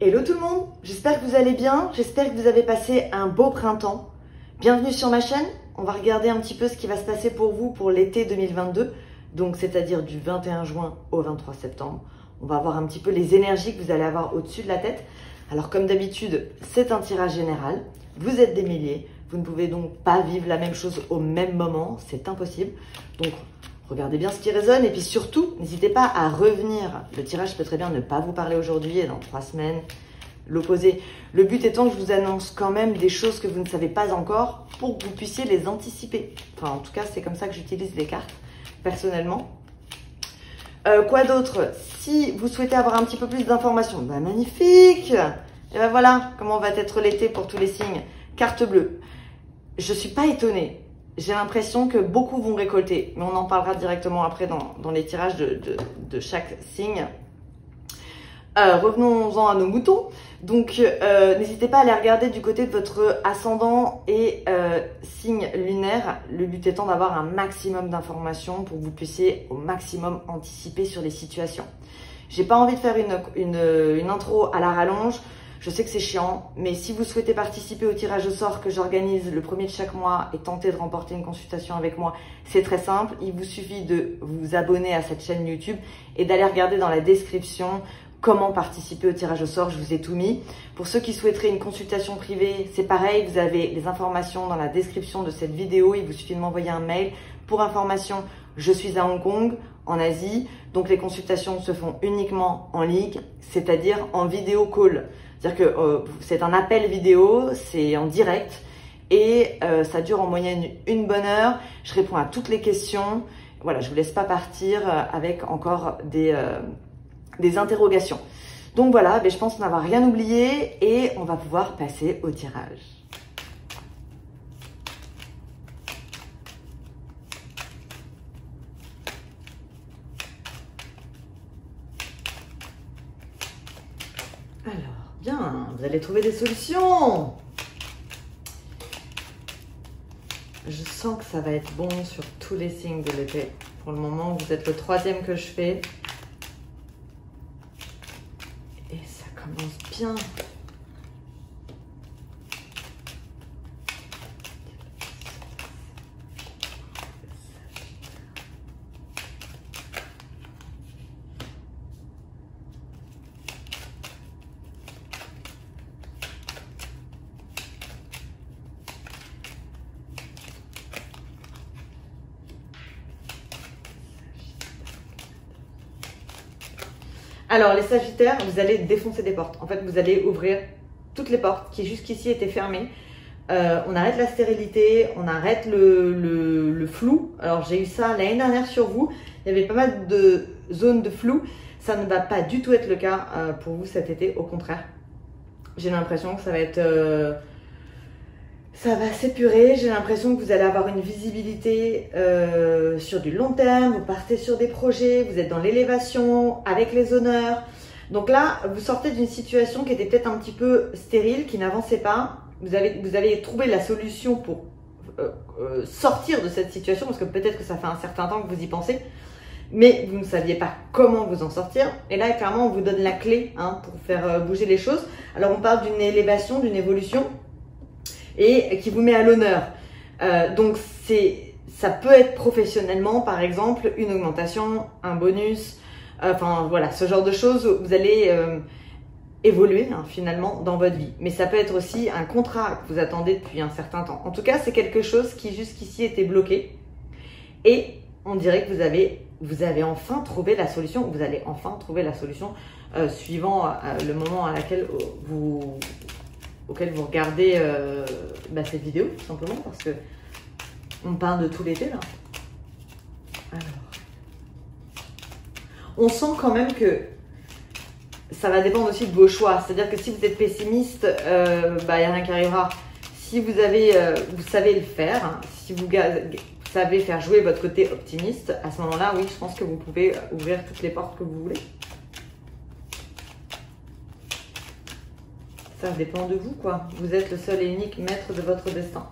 Hello tout le monde, j'espère que vous allez bien, j'espère que vous avez passé un beau printemps. Bienvenue sur ma chaîne, on va regarder un petit peu ce qui va se passer pour vous pour l'été 2022, donc c'est-à-dire du 21 juin au 23 septembre. On va voir un petit peu les énergies que vous allez avoir au-dessus de la tête. Alors comme d'habitude, c'est un tirage général, vous êtes des milliers, vous ne pouvez donc pas vivre la même chose au même moment, c'est impossible. Donc regardez bien ce qui résonne et puis surtout, n'hésitez pas à revenir. Le tirage peut très bien ne pas vous parler aujourd'hui et dans 3 semaines, l'opposé. Le but étant que je vous annonce quand même des choses que vous ne savez pas encore pour que vous puissiez les anticiper. Enfin, en tout cas, c'est comme ça que j'utilise les cartes, personnellement. Quoi d'autre? Si vous souhaitez avoir un petit peu plus d'informations, bah magnifique! Et ben voilà comment va être l'été pour tous les signes. Carte bleue. Je suis pas étonnée. J'ai l'impression que beaucoup vont récolter, mais on en parlera directement après dans les tirages de chaque signe. Revenons-en à nos moutons. Donc, n'hésitez pas à aller regarder du côté de votre ascendant et signe lunaire. Le but étant d'avoir un maximum d'informations pour que vous puissiez au maximum anticiper sur les situations. J'ai pas envie de faire une intro à la rallonge. Je sais que c'est chiant, mais si vous souhaitez participer au tirage au sort que j'organise le premier de chaque mois et tenter de remporter une consultation avec moi, c'est très simple. Il vous suffit de vous abonner à cette chaîne YouTube et d'aller regarder dans la description comment participer au tirage au sort. Je vous ai tout mis. Pour ceux qui souhaiteraient une consultation privée, c'est pareil. Vous avez les informations dans la description de cette vidéo. Il vous suffit de m'envoyer un mail. Pour information, je suis à Hong Kong, en Asie. Donc les consultations se font uniquement en ligne, c'est-à-dire en vidéo call. C'est-à-dire que c'est un appel vidéo, c'est en direct et ça dure en moyenne une bonne heure. Je réponds à toutes les questions. Voilà, je vous laisse pas partir avec encore des interrogations. Donc voilà, je pense n'avoir rien oublié et on va pouvoir passer au tirage. Alors, bien, vous allez trouver des solutions. Je sens que ça va être bon sur tous les signes de l'été. Pour le moment, vous êtes le 3e que je fais. Et ça commence bien. Alors, les Sagittaires, vous allez défoncer des portes. En fait, vous allez ouvrir toutes les portes qui jusqu'ici étaient fermées. On arrête la stérilité, on arrête le flou. Alors, j'ai eu ça l'année dernière sur vous. Il y avait pas mal de zones de flou. Ça ne va pas du tout être le cas pour vous cet été. Au contraire, j'ai l'impression que ça va être... ça va s'épurer, j'ai l'impression que vous allez avoir une visibilité sur du long terme, vous partez sur des projets, vous êtes dans l'élévation, avec les honneurs. Donc là, vous sortez d'une situation qui était peut-être un petit peu stérile, qui n'avançait pas. Vous avez trouvé la solution pour sortir de cette situation, parce que peut-être que ça fait un certain temps que vous y pensez, mais vous ne saviez pas comment vous en sortir. Et là, clairement, on vous donne la clé pour faire bouger les choses. Alors, on parle d'une élévation, d'une évolution, et qui vous met à l'honneur. Donc, ça peut être professionnellement, par exemple, une augmentation, un bonus, enfin voilà, ce genre de choses où vous allez évoluer finalement dans votre vie. Mais ça peut être aussi un contrat que vous attendez depuis un certain temps. En tout cas, c'est quelque chose qui jusqu'ici était bloqué et on dirait que vous avez enfin trouvé la solution. Vous allez enfin trouver la solution suivant le moment auquel vous regardez cette vidéo, tout simplement, parce que on parle de tout l'été là. Alors, on sent quand même que ça va dépendre aussi de vos choix. C'est-à-dire que si vous êtes pessimiste, il n'y a rien qui arrivera. Si vous savez le faire, si vous savez faire jouer votre côté optimiste, à ce moment-là, oui, je pense que vous pouvez ouvrir toutes les portes que vous voulez. Ça dépend de vous, quoi. Vous êtes le seul et unique maître de votre destin.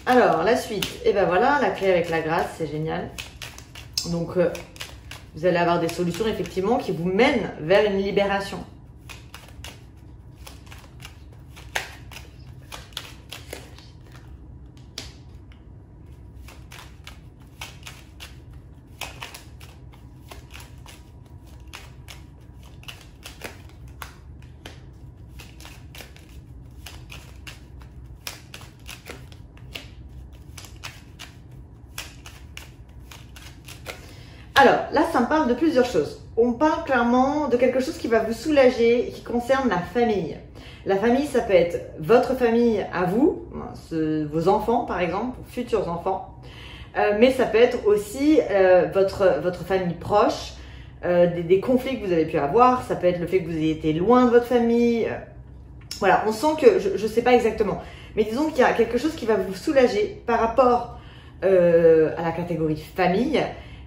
Alors, la suite. Et ben voilà, la clé avec la grâce, c'est génial. Donc, vous allez avoir des solutions, effectivement, qui vous mènent vers une libération. Alors, là, ça me parle de plusieurs choses. On parle clairement de quelque chose qui va vous soulager et qui concerne la famille. La famille, ça peut être votre famille à vous, vos enfants par exemple, futurs enfants. Mais ça peut être aussi votre famille proche, des conflits que vous avez pu avoir. Ça peut être le fait que vous ayez été loin de votre famille. Voilà, on sent que, je ne sais pas exactement, mais disons qu'il y a quelque chose qui va vous soulager par rapport à la catégorie famille,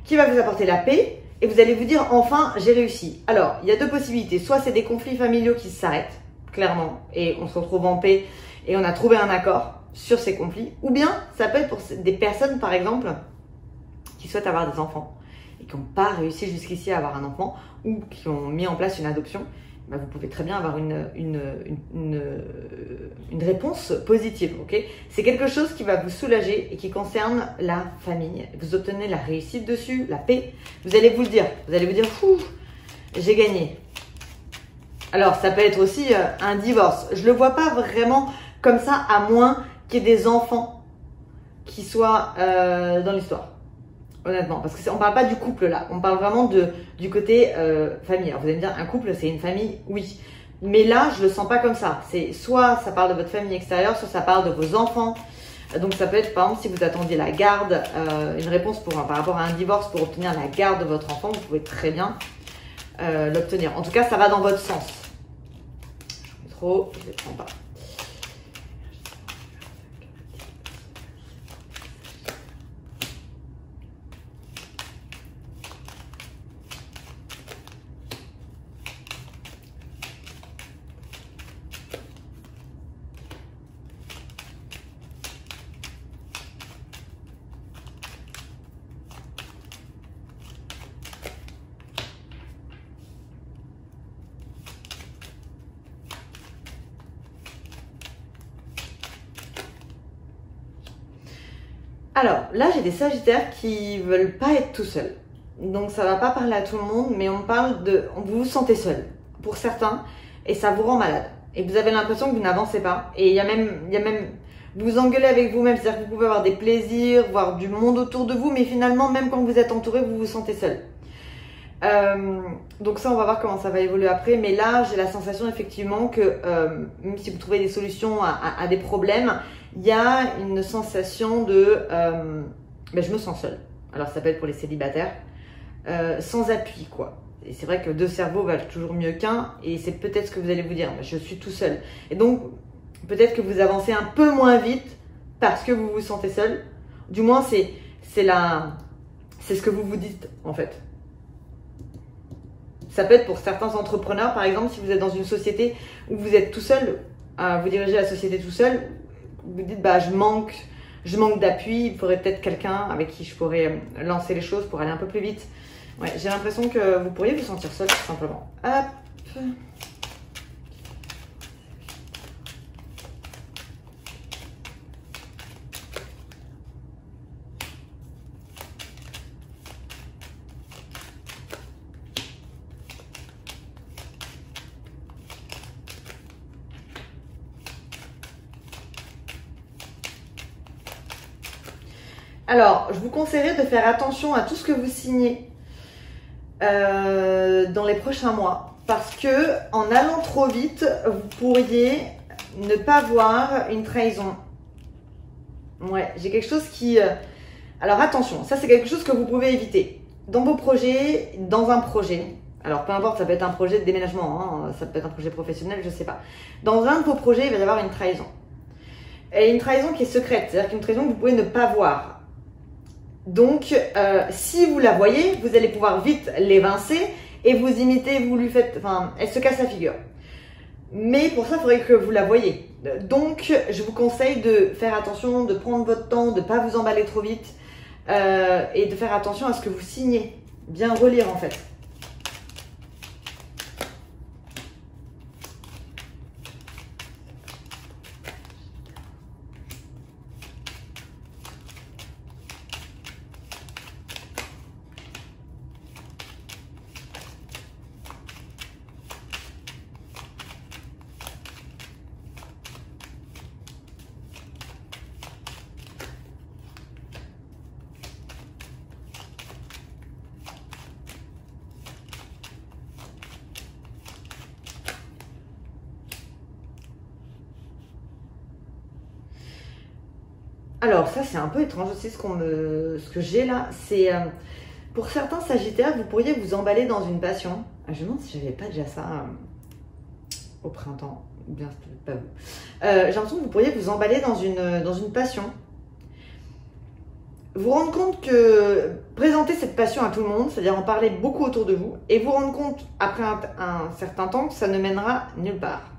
qui va vous apporter la paix, et vous allez vous dire enfin j'ai réussi. Alors il y a deux possibilités, soit c'est des conflits familiaux qui s'arrêtent clairement et on se retrouve en paix et on a trouvé un accord sur ces conflits, ou bien ça peut être pour des personnes par exemple qui souhaitent avoir des enfants et qui n'ont pas réussi jusqu'ici à avoir un enfant ou qui ont mis en place une adoption. Ben, vous pouvez très bien avoir une réponse positive, ok? C'est quelque chose qui va vous soulager et qui concerne la famille. Vous obtenez la réussite dessus, la paix. Vous allez vous le dire, fou, j'ai gagné. Alors, ça peut être aussi un divorce. Je ne le vois pas vraiment comme ça, à moins qu'il y ait des enfants qui soient dans l'histoire. Honnêtement, parce qu'on ne parle pas du couple là, on parle vraiment du côté famille. Alors vous allez me dire, un couple c'est une famille, oui. Mais là, je le sens pas comme ça. C'est soit ça parle de votre famille extérieure, soit ça parle de vos enfants. Donc ça peut être, par exemple, si vous attendiez la garde, une réponse par rapport à un divorce pour obtenir la garde de votre enfant, vous pouvez très bien l'obtenir. En tout cas, ça va dans votre sens. Je ne prends pas. Alors, là, j'ai des sagittaires qui veulent pas être tout seuls. Donc, ça va pas parler à tout le monde, mais on parle de... Vous vous sentez seul, pour certains, et ça vous rend malade. Et vous avez l'impression que vous n'avancez pas. Et il y a même... Vous vous engueulez avec vous-même, c'est-à-dire que vous pouvez avoir des plaisirs, voir du monde autour de vous, mais finalement, même quand vous êtes entouré, vous vous sentez seul. Donc ça, on va voir comment ça va évoluer après. Mais là, j'ai la sensation effectivement que même si vous trouvez des solutions à des problèmes, il y a une sensation de je me sens seule. Alors ça peut être pour les célibataires, sans appui quoi. Et c'est vrai que deux cerveaux valent toujours mieux qu'un, et c'est peut-être ce que vous allez vous dire, je suis tout seul. Et donc peut-être que vous avancez un peu moins vite parce que vous vous sentez seul. Du moins c'est ce que vous vous dites en fait. Ça peut être pour certains entrepreneurs, par exemple, si vous êtes dans une société où vous êtes tout seul, vous dirigez la société tout seul, vous dites je manque d'appui, il faudrait peut-être quelqu'un avec qui je pourrais lancer les choses pour aller un peu plus vite. Ouais, j'ai l'impression que vous pourriez vous sentir seul tout simplement. Hop. Alors, je vous conseillerais de faire attention à tout ce que vous signez dans les prochains mois, parce que en allant trop vite, vous pourriez ne pas voir une trahison. Ouais, j'ai quelque chose qui... Alors attention, ça c'est quelque chose que vous pouvez éviter. Dans vos projets, dans un projet, alors peu importe, ça peut être un projet de déménagement, hein, ça peut être un projet professionnel, je sais pas. Dans un de vos projets, il va y avoir une trahison. Et une trahison qui est secrète, c'est-à-dire qu'une trahison que vous pouvez ne pas voir. Donc, si vous la voyez, vous allez pouvoir vite l'évincer et vous imiter, vous lui faites... Enfin, elle se casse la figure. Mais pour ça, il faudrait que vous la voyez. Donc, je vous conseille de faire attention, de prendre votre temps, de ne pas vous emballer trop vite et de faire attention à ce que vous signez. Bien relire en fait. Alors ça c'est un peu étrange aussi ce que j'ai là. C'est pour certains Sagittaires, vous pourriez vous emballer dans une passion. Je me demande si j'avais pas déjà ça au printemps. Bien, c'est pas vous. J'ai l'impression que vous pourriez vous emballer dans une passion. Vous rendre compte que présenter cette passion à tout le monde, c'est-à-dire en parler beaucoup autour de vous, et vous rendre compte après un certain temps que ça ne mènera nulle part.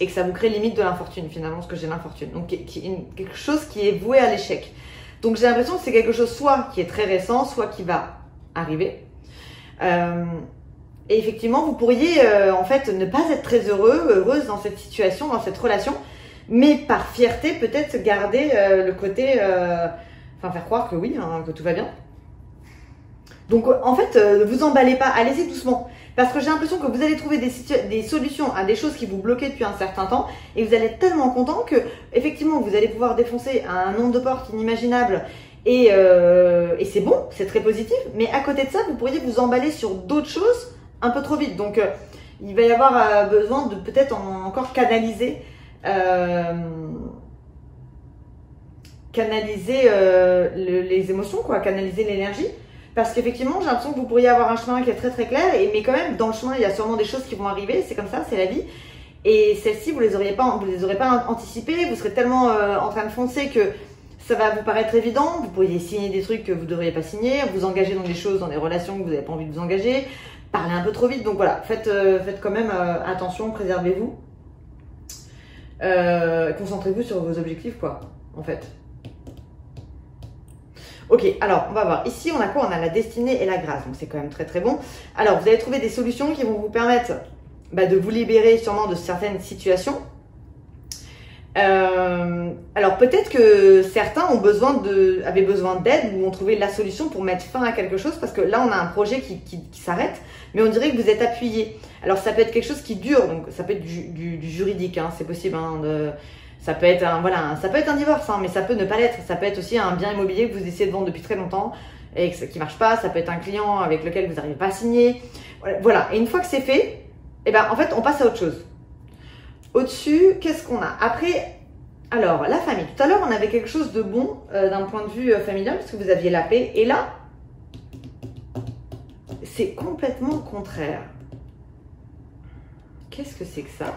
Et que ça vous crée limite de l'infortune finalement, ce que j'ai l'infortune. Donc quelque chose qui est voué à l'échec. Donc j'ai l'impression que c'est quelque chose soit qui est très récent, soit qui va arriver. Et effectivement, vous pourriez en fait ne pas être très heureuse dans cette situation, dans cette relation, mais par fierté peut-être garder le côté, enfin faire croire que oui, hein, que tout va bien. Donc en fait, ne vous emballez pas, allez-y doucement. Parce que j'ai l'impression que vous allez trouver des solutions à des choses qui vous bloquaient depuis un certain temps et vous allez être tellement content que effectivement vous allez pouvoir défoncer un nombre de portes inimaginable et c'est bon, c'est très positif. Mais à côté de ça, vous pourriez vous emballer sur d'autres choses un peu trop vite. Donc il va y avoir besoin de peut-être encore canaliser les émotions, quoi, canaliser l'énergie. Parce qu'effectivement, j'ai l'impression que vous pourriez avoir un chemin qui est très très clair, mais quand même, dans le chemin, il y a sûrement des choses qui vont arriver, c'est comme ça, c'est la vie. Et celles-ci, vous les aurez pas anticipées, vous serez tellement en train de foncer que ça va vous paraître évident, vous pourriez signer des trucs que vous ne devriez pas signer, vous engager dans des choses, dans des relations que vous n'avez pas envie de vous engager, parler un peu trop vite, donc voilà, faites quand même attention, préservez-vous, concentrez-vous sur vos objectifs, quoi, en fait. Ok, alors on va voir. Ici, on a quoi? On a la destinée et la grâce, donc c'est quand même très très bon. Alors, vous allez trouver des solutions qui vont vous permettre de vous libérer sûrement de certaines situations. Alors, peut-être que certains avaient besoin d'aide ou ont trouvé la solution pour mettre fin à quelque chose, parce que là, on a un projet qui s'arrête, mais on dirait que vous êtes appuyé. Alors, ça peut être quelque chose qui dure, donc ça peut être du juridique, hein, c'est possible, hein, ça peut être ça peut être un divorce, hein, mais ça peut ne pas l'être. Ça peut être aussi un bien immobilier que vous essayez de vendre depuis très longtemps et qui marche pas. Ça peut être un client avec lequel vous n'arrivez pas à signer. Voilà. Et une fois que c'est fait, en fait, on passe à autre chose. Au-dessus, qu'est-ce qu'on a? Après, alors, la famille. Tout à l'heure, on avait quelque chose de bon d'un point de vue familial, parce que vous aviez la paix. Et là, c'est complètement le contraire. Qu'est-ce que c'est que ça?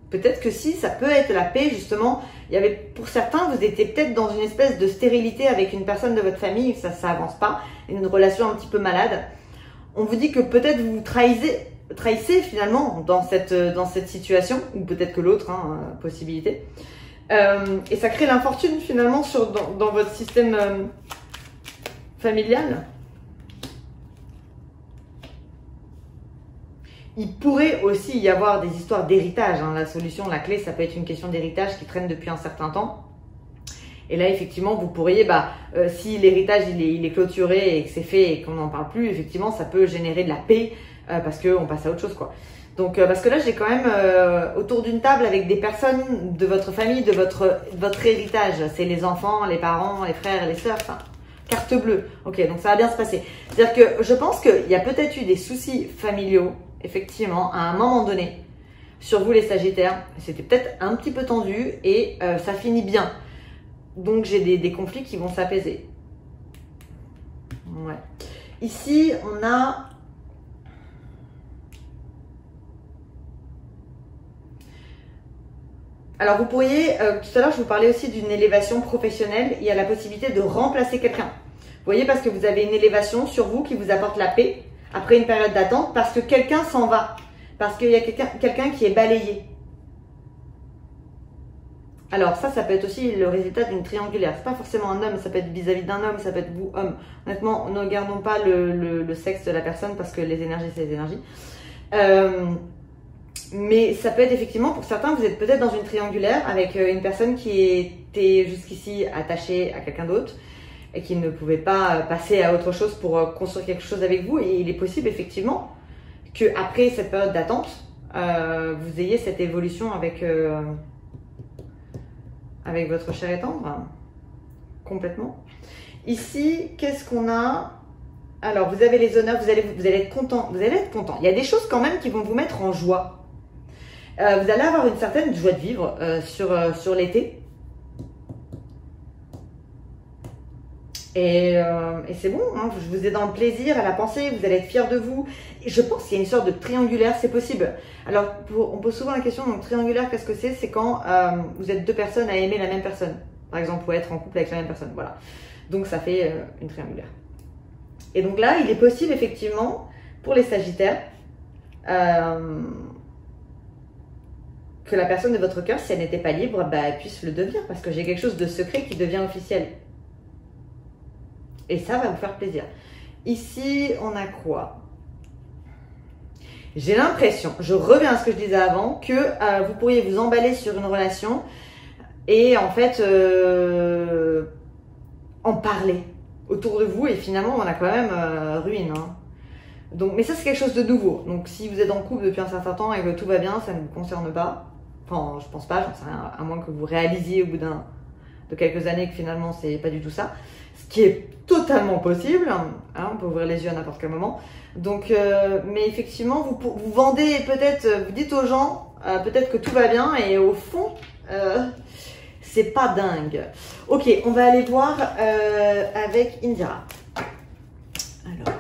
Peut-être que si, ça peut être la paix, justement. Pour certains, vous étiez peut-être dans une espèce de stérilité avec une personne de votre famille, ça avance pas, une relation un petit peu malade. On vous dit que peut-être vous trahissez finalement dans cette situation, ou peut-être que l'autre, hein, possibilité. Et ça crée l'infortune finalement dans votre système familial. Il pourrait aussi y avoir des histoires d'héritage. Hein. La solution, la clé, ça peut être une question d'héritage qui traîne depuis un certain temps. Et là, effectivement, vous pourriez, si l'héritage il est clôturé et que c'est fait et qu'on n'en parle plus, effectivement, ça peut générer de la paix parce qu'on passe à autre chose, quoi. Donc, parce que là, j'ai quand même autour d'une table avec des personnes de votre famille, de votre héritage. C'est les enfants, les parents, les frères, les sœurs, enfin, carte bleue. Ok, donc ça va bien se passer. C'est-à-dire que je pense qu'il y a peut-être eu des soucis familiaux, effectivement, à un moment donné, sur vous les Sagittaires. C'était peut-être un petit peu tendu et ça finit bien. Donc, j'ai des conflits qui vont s'apaiser. Ouais. Ici, on a... Alors, vous pourriez... tout à l'heure, je vous parlais aussi d'une élévation professionnelle. Il y a la possibilité de remplacer quelqu'un. Vous voyez, parce que vous avez une élévation sur vous qui vous apporte la paix après une période d'attente, parce que quelqu'un s'en va. Parce qu'il y a quelqu'un qui est balayé. Alors ça peut être aussi le résultat d'une triangulaire. C'est pas forcément un homme, ça peut être vis-à-vis d'un homme, ça peut être vous, homme. Honnêtement, ne regardons pas le sexe de la personne parce que les énergies, c'est les énergies. Mais ça peut être effectivement, pour certains, vous êtes peut-être dans une triangulaire avec une personne qui était jusqu'ici attachée à quelqu'un d'autre et qui ne pouvait pas passer à autre chose pour construire quelque chose avec vous. Et il est possible effectivement qu'après cette période d'attente, vous ayez cette évolution avec votre cher et tendre, complètement. Ici, qu'est-ce qu'on a? Alors, vous avez les honneurs, vous allez être content, vous allez être content. Il y a des choses quand même qui vont vous mettre en joie. Vous allez avoir une certaine joie de vivre sur l'été. Et c'est bon, hein, je vous ai dans le plaisir, à la pensée, vous allez être fiers de vous. Et je pense qu'il y a une sorte de triangulaire, c'est possible. Alors, on pose souvent la question, donc triangulaire, qu'est-ce que c'est? C'est quand vous êtes deux personnes à aimer la même personne. Par exemple, ou être en couple avec la même personne, voilà. Donc, ça fait une triangulaire. Et donc là, il est possible, effectivement, pour les Sagittaires, que la personne de votre cœur, si elle n'était pas libre, bah, elle puisse le devenir, parce que j'ai quelque chose de secret qui devient officiel. Et ça va vous faire plaisir. Ici, on a quoi? J'ai l'impression, je reviens à ce que je disais avant, que vous pourriez vous emballer sur une relation et en fait en parler autour de vous et finalement on a quand même ruine. Hein. Donc, mais ça c'est quelque chose de nouveau. Donc si vous êtes en couple depuis un certain temps et que tout va bien, ça ne vous concerne pas. Enfin, je pense pas, j'en sais rien, à moins que vous réalisiez au bout de quelques années que finalement c'est pas du tout ça. Ce qui est totalement possible, hein, on peut ouvrir les yeux à n'importe quel moment. Donc, mais effectivement, vous vendez peut-être, vous dites aux gens peut-être que tout va bien et au fond, c'est pas dingue. Ok, on va aller voir avec Indira. Alors.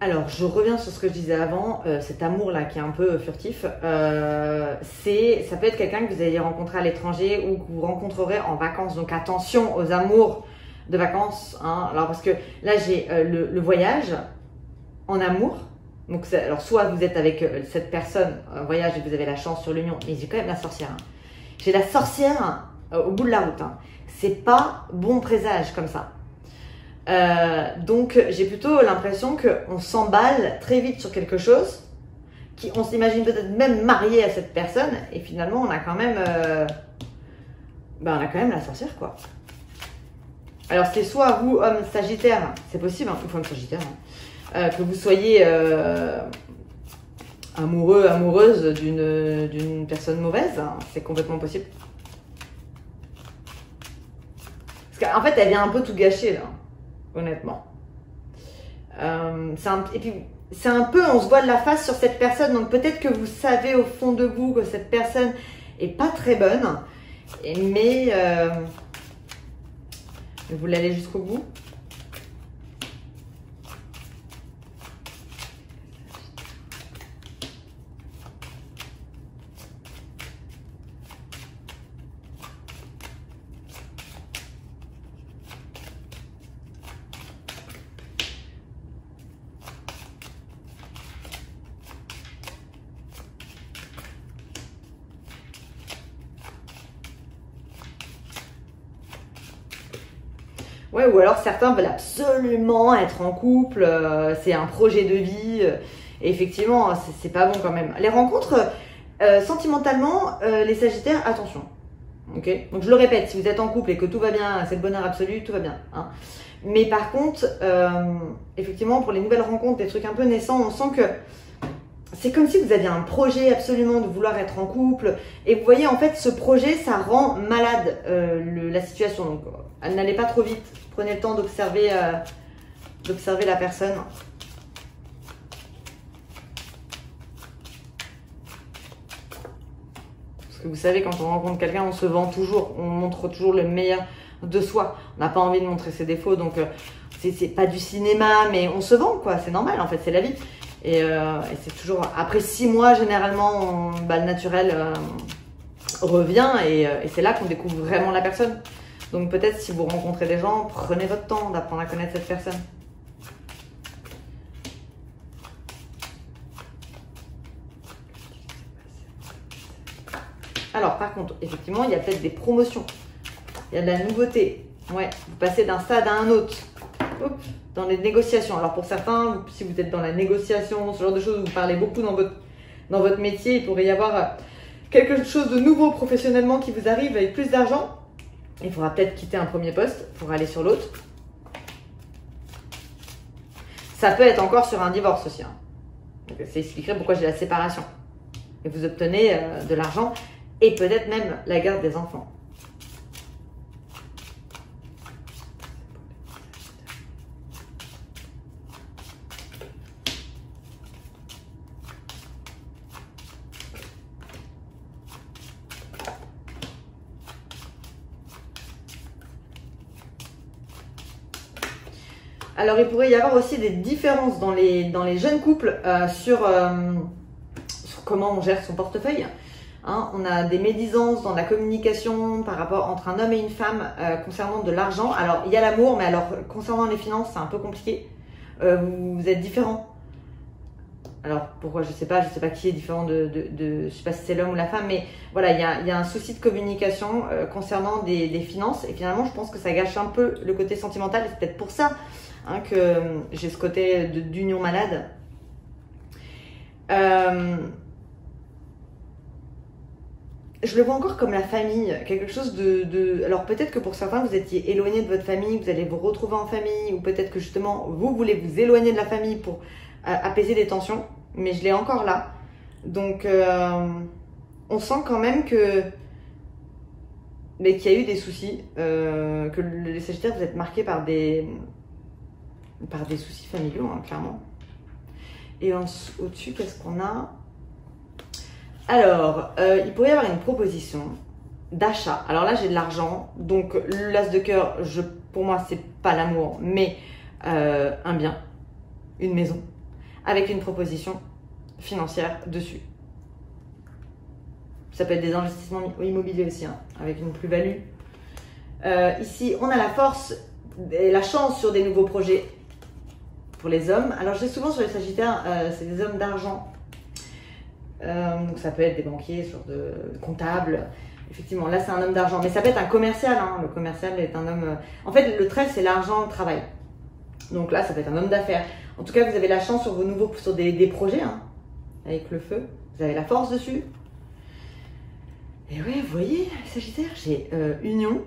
Alors, je reviens sur ce que je disais avant, cet amour-là qui est un peu furtif, ça peut être quelqu'un que vous allez rencontrer à l'étranger ou que vous rencontrerez en vacances. Donc, attention aux amours de vacances. Hein. Alors, parce que là, j'ai le voyage en amour. Donc, alors, soit vous êtes avec cette personne en voyage et vous avez la chance sur l'union, mais j'ai quand même la sorcière. Hein. J'ai la sorcière au bout de la route. Hein. C'est pas bon présage comme ça. Donc j'ai plutôt l'impression qu'on s'emballe très vite sur quelque chose, on s'imagine peut-être même marié à cette personne, et finalement on a quand même, la sorcière quoi. Alors c'est soit vous, homme sagittaire, c'est possible, hein, ou femme sagittaire, hein, que vous soyez amoureux, amoureuse d'une personne mauvaise, hein, c'est complètement possible. Parce qu'en fait elle vient un peu tout gâcher là. Honnêtement. Et puis, c'est un peu, on se voit de la face sur cette personne, donc peut-être que vous savez au fond de vous que cette personne est pas très bonne, mais vous l'allez jusqu'au bout. Ouais, ou alors certains veulent absolument être en couple, c'est un projet de vie, et effectivement, c'est pas bon quand même. Les rencontres, sentimentalement, les Sagittaires, attention. Ok. Donc je le répète, si vous êtes en couple et que tout va bien, c'est le bonheur absolu, tout va bien. Hein. Mais par contre, effectivement, pour les nouvelles rencontres, des trucs un peu naissants, on sent que c'est comme si vous aviez un projet absolument de vouloir être en couple. Et vous voyez, en fait, ce projet, ça rend malade la situation. Donc, n'allez pas trop vite. Prenez le temps d'observer la personne. Parce que vous savez, quand on rencontre quelqu'un, on se vend toujours. On montre toujours le meilleur de soi. On n'a pas envie de montrer ses défauts. Donc, c'est pas du cinéma, mais on se vend, quoi. C'est normal, en fait, c'est la vie. Et c'est toujours après 6 mois généralement le naturel revient et c'est là qu'on découvre vraiment la personne. Donc peut-être si vous rencontrez des gens, prenez votre temps d'apprendre à connaître cette personne. Alors par contre, effectivement, il y a peut-être des promotions, il y a de la nouveauté, Ouais, vous passez d'un stade à un autre. Hop, dans les négociations. Alors pour certains, si vous êtes dans la négociation, ce genre de choses, vous parlez beaucoup dans votre métier, il pourrait y avoir quelque chose de nouveau professionnellement qui vous arrive avec plus d'argent. Il faudra peut-être quitter un premier poste pour aller sur l'autre. Ça peut être encore sur un divorce aussi. Hein. Ça expliquerait pourquoi j'ai la séparation. Et vous obtenez de l'argent et peut-être même la garde des enfants. Alors, il pourrait y avoir aussi des différences dans les jeunes couples sur comment on gère son portefeuille. Hein, on a des médisances dans la communication par rapport entre un homme et une femme concernant de l'argent. Alors, il y a l'amour, mais alors concernant les finances, c'est un peu compliqué. Vous êtes différents. Alors, pourquoi je sais pas qui est différent je sais pas si c'est l'homme ou la femme, mais voilà, il y a un souci de communication concernant des finances. Et finalement, je pense que ça gâche un peu le côté sentimental. Et c'est peut-être pour ça hein, que j'ai ce côté d'union malade. Je le vois encore comme la famille, quelque chose Alors peut-être que pour certains, vous étiez éloigné de votre famille, vous allez vous retrouver en famille, ou peut-être que justement, vous voulez vous éloigner de la famille pour apaiser les tensions, mais je l'ai encore là. Donc, on sent quand même mais qu'il y a eu des soucis, que les Sagittaires, vous êtes marqués par des soucis familiaux, hein, clairement. Et au-dessus, qu'est-ce qu'on a? Alors, il pourrait y avoir une proposition d'achat. Alors là, j'ai de l'argent. Donc, l'as de cœur, pour moi, c'est pas l'amour, mais un bien, une maison, avec une proposition financière dessus. Ça peut être des investissements immobiliers aussi, hein, avec une plus-value. Ici, on a la force et la chance sur des nouveaux projets pour les hommes. Alors, j'ai souvent sur les Sagittaires, c'est des hommes d'argent. Donc ça peut être des banquiers, ce genre de comptables. Effectivement, là c'est un homme d'argent, mais ça peut être un commercial. Hein. Le commercial est un homme. En fait, le 13 c'est l'argent, le travail. Donc là, ça peut être un homme d'affaires. En tout cas, vous avez la chance sur des projets, hein, avec le feu. Vous avez la force dessus. Et ouais, vous voyez, Sagittaire, j'ai union,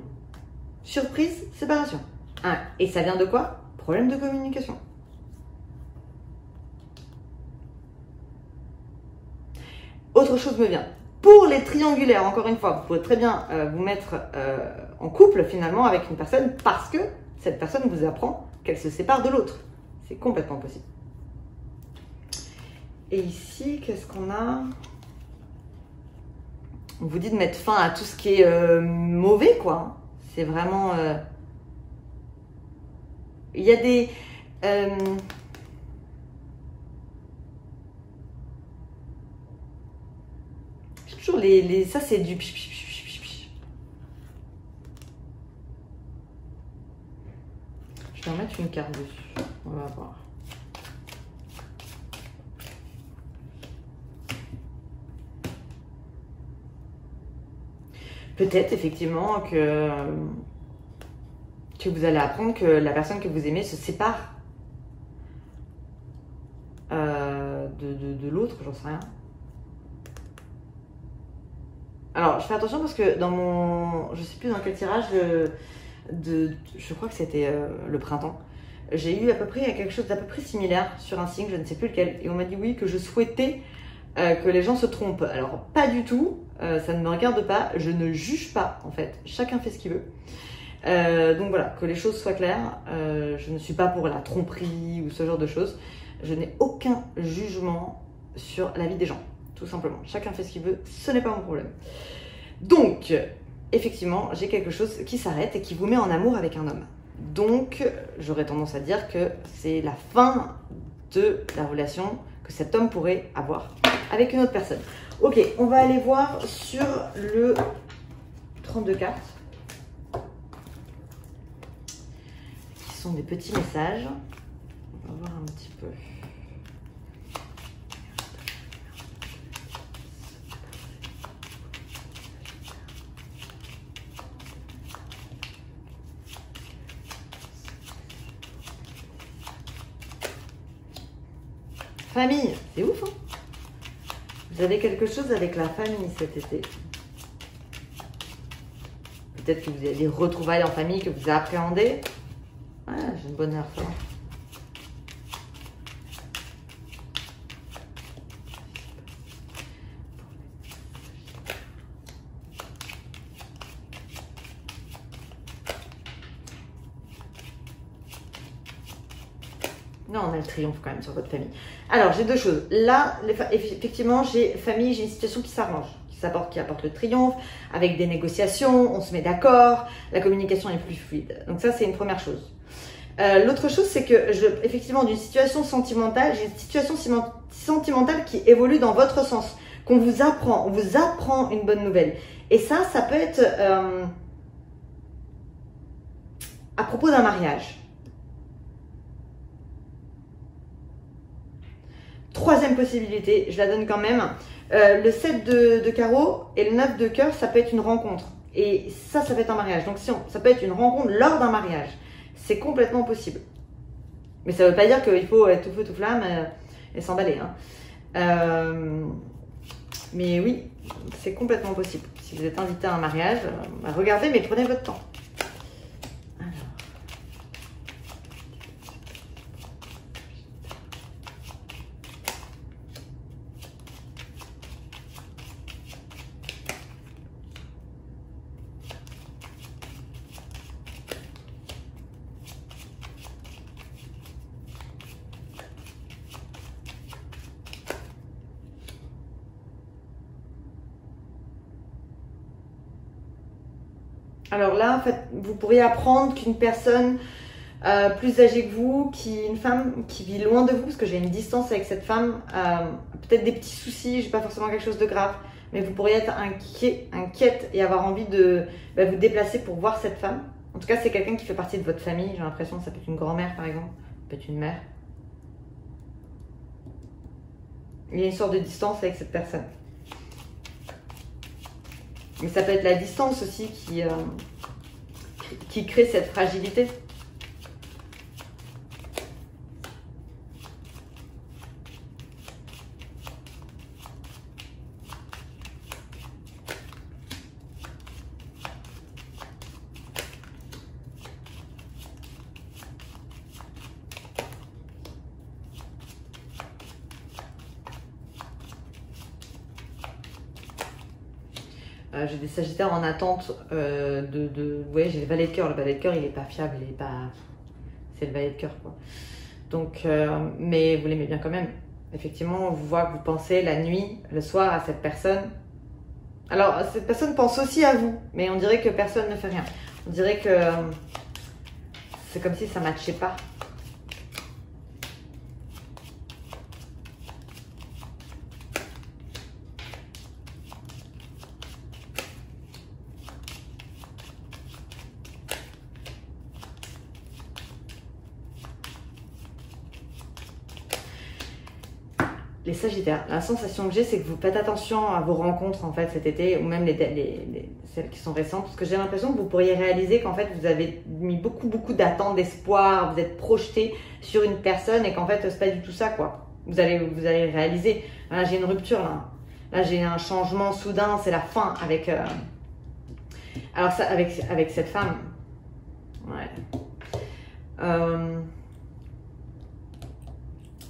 surprise, séparation. Ah, et ça vient de quoi? Problème de communication. Autre chose me vient. Pour les triangulaires, encore une fois, vous pouvez très bien vous mettre en couple finalement avec une personne parce que cette personne vous apprend qu'elle se sépare de l'autre. C'est complètement possible. Et ici, qu'est-ce qu'on a? On vous dit de mettre fin à tout ce qui est mauvais, quoi. C'est vraiment... Il y a des... toujours ça c'est du je vais en mettre une carte dessus, on va voir. Peut-être effectivement que vous allez apprendre que la personne que vous aimez se sépare de l'autre, j'en sais rien. Alors, je fais attention parce que dans je sais plus dans quel tirage je crois que c'était le printemps, j'ai eu à peu près quelque chose d'à peu près similaire sur un signe, je ne sais plus lequel, et on m'a dit oui, que je souhaitais que les gens se trompent. Alors, pas du tout, ça ne me regarde pas, je ne juge pas en fait, chacun fait ce qu'il veut. Donc voilà, que les choses soient claires, je ne suis pas pour la tromperie ou ce genre de choses, je n'ai aucun jugement sur la vie des gens. Tout simplement, chacun fait ce qu'il veut, ce n'est pas mon problème. Donc, effectivement, j'ai quelque chose qui s'arrête et qui vous met en amour avec un homme. Donc, j'aurais tendance à dire que c'est la fin de la relation que cet homme pourrait avoir avec une autre personne. Ok, on va aller voir sur le 32 cartes, qui sont des petits messages. On va voir un petit peu. famille. C'est ouf, hein? Vous avez quelque chose avec la famille cet été. Peut-être que vous avez des retrouvailles en famille que vous appréhendez. Ah, j'ai une bonne heure, ça. Non, on a le triomphe quand même sur votre famille. Alors, j'ai deux choses. Là, effectivement, j'ai famille, j'ai une situation qui s'arrange, qui apporte le triomphe, avec des négociations, on se met d'accord, la communication est plus fluide. Donc ça, c'est une première chose. L'autre chose, c'est que, effectivement, d'une situation sentimentale, j'ai une situation sentimentale qui évolue dans votre sens, qu'on vous apprend, on vous apprend une bonne nouvelle. Et ça peut être à propos d'un mariage. Troisième possibilité, je la donne quand même. Le 7 de carreau et le 9 de cœur, ça peut être une rencontre. Et ça peut être un mariage. Donc ça peut être une rencontre lors d'un mariage. C'est complètement possible. Mais ça ne veut pas dire qu'il faut être tout feu, tout flamme et s'emballer. Hein. Mais oui, c'est complètement possible. Si vous êtes invité à un mariage, regardez, mais prenez votre temps. Alors là, en fait, vous pourriez apprendre qu'une personne plus âgée que vous, une femme qui vit loin de vous, parce que j'ai une distance avec cette femme, peut-être des petits soucis, je n'ai pas forcément quelque chose de grave, mais vous pourriez être inquiète et avoir envie de vous déplacer pour voir cette femme. En tout cas, c'est quelqu'un qui fait partie de votre famille. J'ai l'impression que ça peut être une grand-mère, par exemple, ça peut être une mère. Il y a une sorte de distance avec cette personne. Mais ça peut être la distance aussi qui crée cette fragilité. J'ai des sagittaires en attente ouais, j'ai le valet de cœur. Le valet de cœur, il n'est pas fiable, il est pas... C'est le valet de cœur, quoi. Donc, mais vous l'aimez bien quand même. Effectivement, on vous voit que vous pensez la nuit, le soir, à cette personne. Alors, cette personne pense aussi à vous, mais on dirait que personne ne fait rien. On dirait que c'est comme si ça ne matchait pas. Les Sagittaires, la sensation que j'ai, c'est que vous faites attention à vos rencontres en fait cet été, ou même celles qui sont récentes, parce que j'ai l'impression que vous pourriez réaliser qu'en fait vous avez mis beaucoup d'attentes, d'espoir, vous êtes projeté sur une personne et qu'en fait c'est pas du tout ça, quoi. Vous allez réaliser. Là, j'ai une rupture là. Là, j'ai un changement soudain, c'est la fin avec. Alors ça, avec cette femme. Ouais.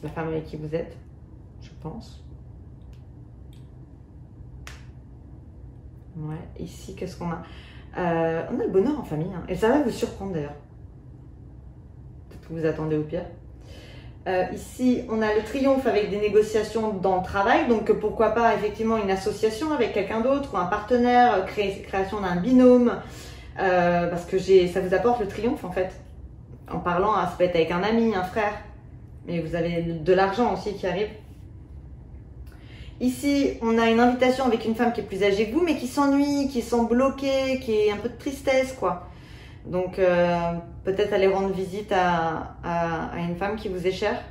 La femme avec qui vous êtes. Je pense. Ouais, ici, qu'est-ce qu'on a? On a le bonheur en famille, hein. Et ça va vous surprendre d'ailleurs. Peut-être que vous attendez au pire. Ici, on a le triomphe avec des négociations dans le travail. Donc, pourquoi pas effectivement une association avec quelqu'un d'autre ou un partenaire, création d'un binôme. Parce que ça vous apporte le triomphe en fait. En parlant, ça peut être avec un ami, un frère. Mais vous avez de l'argent aussi qui arrive. Ici, on a une invitation avec une femme qui est plus âgée que vous, mais qui s'ennuie, qui sent bloquée, qui est un peu de tristesse, quoi. Donc, peut-être aller rendre visite à une femme qui vous est chère.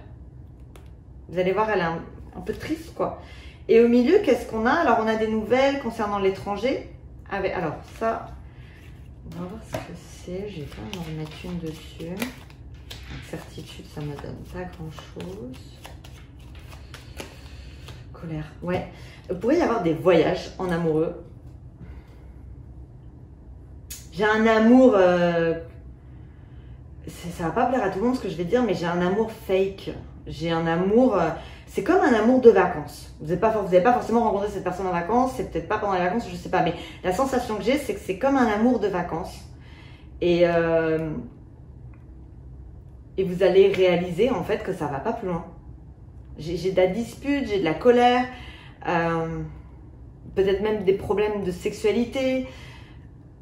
Vous allez voir, elle est un peu triste, quoi. Et au milieu, qu'est-ce qu'on a? Alors, on a des nouvelles concernant l'étranger. Alors, ça, on va voir ce que c'est. Je vais quand même en remettre une dessus. Certitude, ça ne me donne pas grand-chose. Colère, ouais. Vous pourriez y avoir des voyages en amoureux. J'ai un amour... ça va pas plaire à tout le monde ce que je vais dire, mais j'ai un amour fake. J'ai un amour... c'est comme un amour de vacances. Vous n'avez pas forcément rencontré cette personne en vacances, c'est peut-être pas pendant les vacances, je sais pas. Mais la sensation que j'ai, c'est que c'est comme un amour de vacances. Et vous allez réaliser en fait que ça va pas plus loin. J'ai de la dispute, j'ai de la colère, peut-être même des problèmes de sexualité.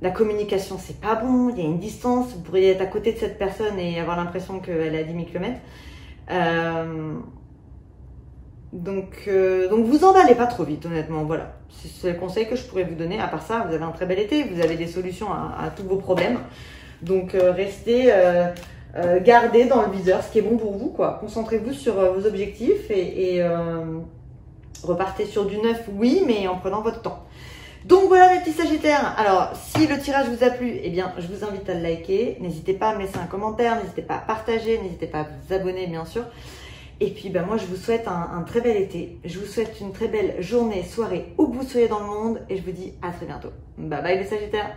La communication, c'est pas bon, il y a une distance. Vous pourriez être à côté de cette personne et avoir l'impression qu'elle est à 10 000 km. Donc vous emballez pas trop vite, honnêtement. Voilà, c'est le conseil que je pourrais vous donner. À part ça, vous avez un très bel été, vous avez des solutions à tous vos problèmes. Donc restez, gardez dans le viseur ce qui est bon pour vous, quoi. Concentrez-vous sur vos objectifs et repartez sur du neuf, oui, mais en prenant votre temps. Donc voilà mes petits sagittaires. Alors si le tirage vous a plu, eh bien je vous invite à le liker. N'hésitez pas à me laisser un commentaire, n'hésitez pas à partager, n'hésitez pas à vous abonner bien sûr. Et puis moi je vous souhaite un très bel été. Je vous souhaite une très belle journée, soirée, où que vous soyez dans le monde. Et je vous dis à très bientôt. Bye bye les sagittaires.